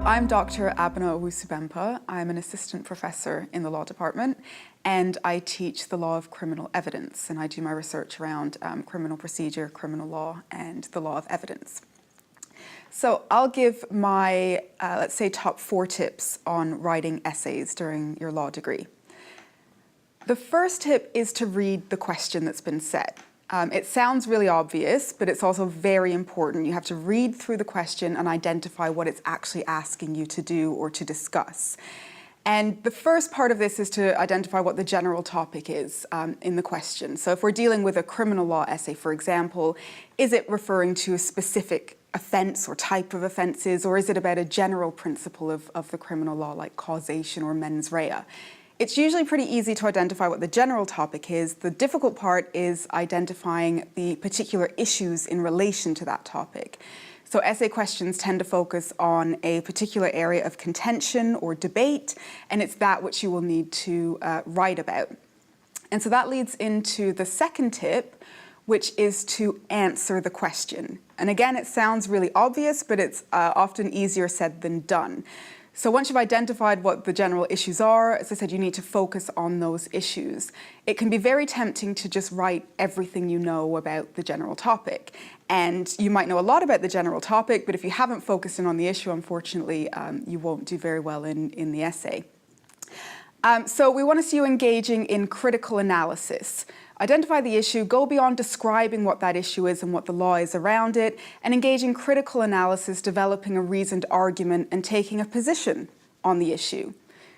I'm Dr. Abenaa Owusu Bempah. I'm an assistant professor in the law department, and I teach the law of criminal evidence, and I do my research around criminal procedure, criminal law, and the law of evidence. So I'll give my, let's say, top 4 tips on writing essays during your law degree. The first tip is to read the question that's been set. It sounds really obvious, but it's also very important. You have to read through the question and identify what it's actually asking you to do or to discuss. And the first part of this is to identify what the general topic is in the question. So if we're dealing with a criminal law essay, for example, is it referring to a specific offense or type of offenses, or is it about a general principle of the criminal law like causation or mens rea? It's usually pretty easy to identify what the general topic is. The difficult part is identifying the particular issues in relation to that topic. So essay questions tend to focus on a particular area of contention or debate, and it's that which you will need to write about. And so that leads into the second tip, which is to answer the question. And again, it sounds really obvious, but it's often easier said than done. So once you've identified what the general issues are, as I said, you need to focus on those issues. It can be very tempting to just write everything you know about the general topic. And you might know a lot about the general topic, but if you haven't focused in on the issue, unfortunately, you won't do very well in the essay. So we want to see you engaging in critical analysis. Identify the issue, go beyond describing what that issue is and what the law is around it, and engage in critical analysis, developing a reasoned argument and taking a position on the issue.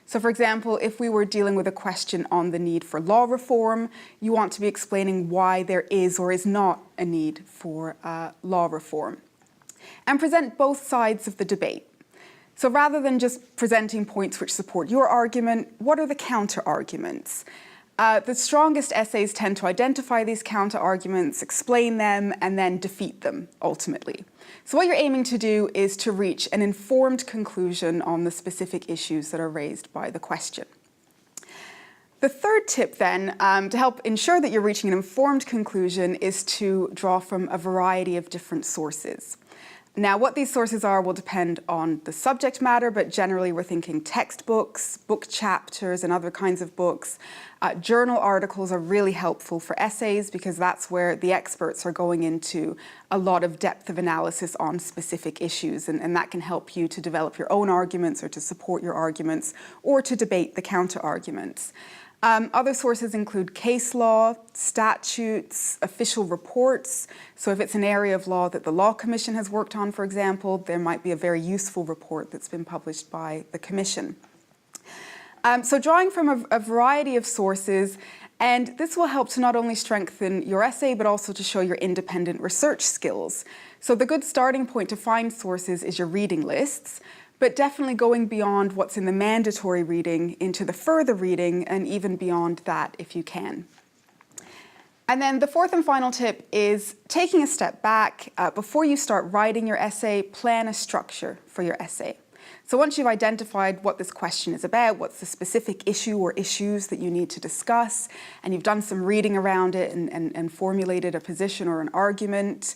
So for example, if we were dealing with a question on the need for law reform, you want to be explaining why there is or is not a need for law reform. And present both sides of the debate. So rather than just presenting points which support your argument, what are the counter-arguments? The strongest essays tend to identify these counter-arguments, explain them, and then defeat them, ultimately. So what you're aiming to do is to reach an informed conclusion on the specific issues that are raised by the question. The third tip, then, to help ensure that you're reaching an informed conclusion is to draw from a variety of different sources. Now, what these sources are will depend on the subject matter, but generally we're thinking textbooks, book chapters, and other kinds of books. Journal articles are really helpful for essays because that's where the experts are going into a lot of depth of analysis on specific issues, and that can help you to develop your own arguments or to support your arguments or to debate the counter-arguments. Other sources include case law, statutes, official reports. So if it's an area of law that the Law Commission has worked on, for example, there might be a very useful report that's been published by the Commission. So drawing from a variety of sources, and this will help to not only strengthen your essay, but also to show your independent research skills. So the good starting point to find sources is your reading lists, but definitely going beyond what's in the mandatory reading into the further reading and even beyond that if you can. And then the fourth and final tip is taking a step back. Before you start writing your essay, plan a structure for your essay. So once you've identified what this question is about, what's the specific issue or issues that you need to discuss, and you've done some reading around it and formulated a position or an argument,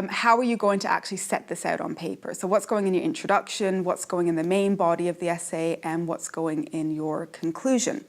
how are you going to actually set this out on paper? So what's going in your introduction, what's going in the main body of the essay, and what's going in your conclusion?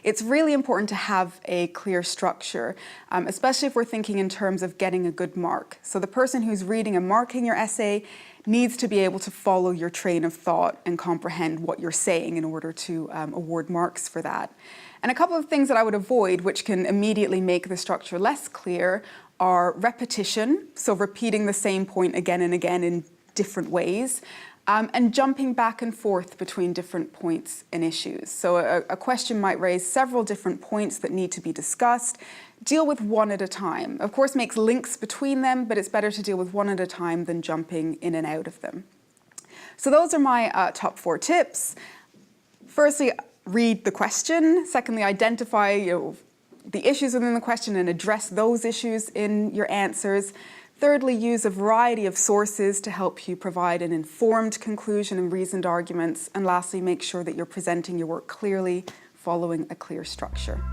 It's really important to have a clear structure, especially if we're thinking in terms of getting a good mark. So the person who's reading and marking your essay needs to be able to follow your train of thought and comprehend what you're saying in order to award marks for that. And a couple of things that I would avoid, which can immediately make the structure less clear, are repetition, so repeating the same point again and again in different ways, and jumping back and forth between different points and issues. So a question might raise several different points that need to be discussed. Deal with one at a time. Of course, make links between them, but it's better to deal with one at a time than jumping in and out of them. So those are my top 4 tips. Firstly, read the question. Secondly, identify the issues within the question and address those issues in your answers. Thirdly, use a variety of sources to help you provide an informed conclusion and reasoned arguments. And lastly, make sure that you're presenting your work clearly, following a clear structure.